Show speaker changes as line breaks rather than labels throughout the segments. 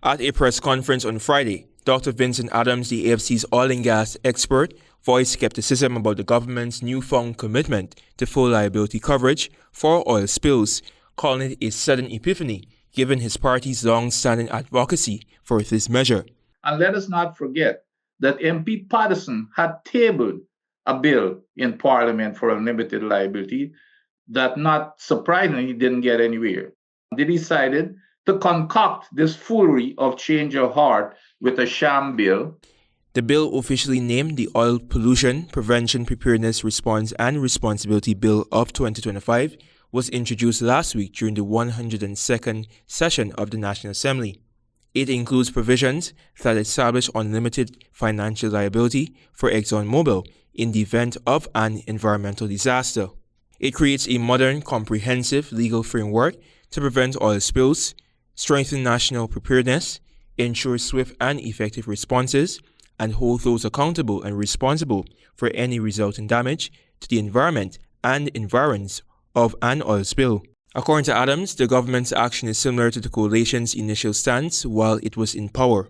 At a press conference on Friday, Dr. Vincent Adams, the AFC's oil and gas expert, voiced skepticism about the government's newfound commitment to full liability coverage for oil spills, calling it a sudden epiphany, given his party's long-standing advocacy for this measure.
And let us not forget that MP Patterson had tabled a bill in Parliament for unlimited liability that, not surprisingly, didn't get anywhere. They decided to concoct this foolery of change of heart with a sham bill.
The bill, officially named the Oil Pollution Prevention, Preparedness, Response and Responsibility Bill of 2025, was introduced last week during the 102nd session of the National Assembly. It includes provisions that establish unlimited financial liability for ExxonMobil in the event of an environmental disaster. It creates a modern, comprehensive legal framework to prevent oil spills, strengthen national preparedness, ensure swift and effective responses, and hold those accountable and responsible for any resulting damage to the environment and environs of an oil spill. According to Adams, the government's action is similar to the coalition's initial stance while it was in power.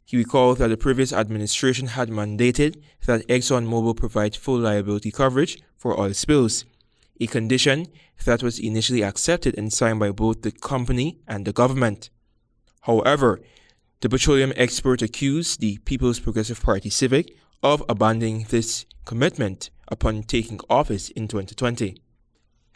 He recalled that the previous administration had mandated that ExxonMobil provide full liability coverage for oil spills, a condition that was initially accepted and signed by both the company and the government. However, the petroleum expert accused the People's Progressive Party Civic of abandoning this commitment upon taking office in 2020.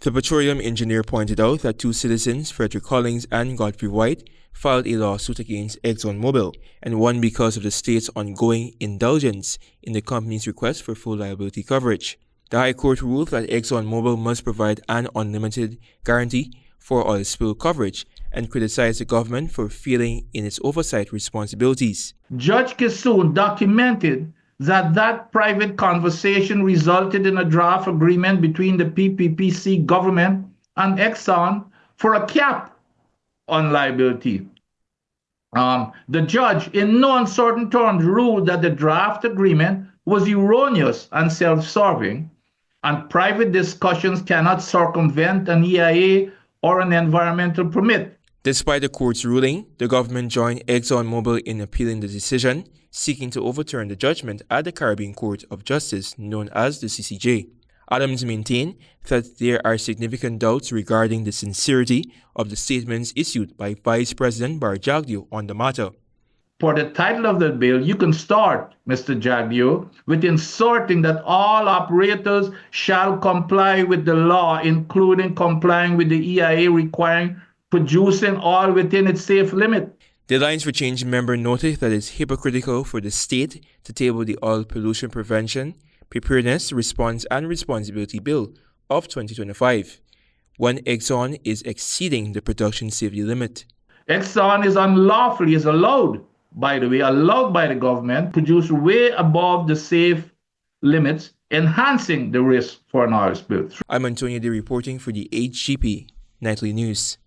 The petroleum engineer pointed out that two citizens, Frederick Collins and Godfrey White, filed a lawsuit against ExxonMobil and won because of the state's ongoing indulgence in the company's request for full liability coverage. The High Court ruled that ExxonMobil must provide an unlimited guarantee for oil spill coverage and criticized the government for failing in its oversight responsibilities.
Judge Kissoon documented that private conversation resulted in a draft agreement between the PPPC government and Exxon for a cap on liability. The judge, in no uncertain terms, ruled that the draft agreement was erroneous and self-serving, and private discussions cannot circumvent an EIA or an environmental permit.
Despite the court's ruling, the government joined ExxonMobil in appealing the decision, seeking to overturn the judgment at the Caribbean Court of Justice, known as the CCJ. Adams maintained that there are significant doubts regarding the sincerity of the statements issued by Vice President Bar Jagdeo on the matter.
For the title of the bill, you can start, Mr. Jagdeo, with inserting that all operators shall comply with the law, including complying with the EIA requiring producing oil within its safe limit.
The Alliance for Change member noted that it's hypocritical for the state to table the Oil Pollution Prevention, Preparedness, Response and Responsibility Bill of 2025 when Exxon is exceeding the production safety limit.
Exxon is allowed by the government, to produce way above the safe limits, enhancing the risk for an oil spill.
I'm Antonio D reporting for the HGP Nightly News.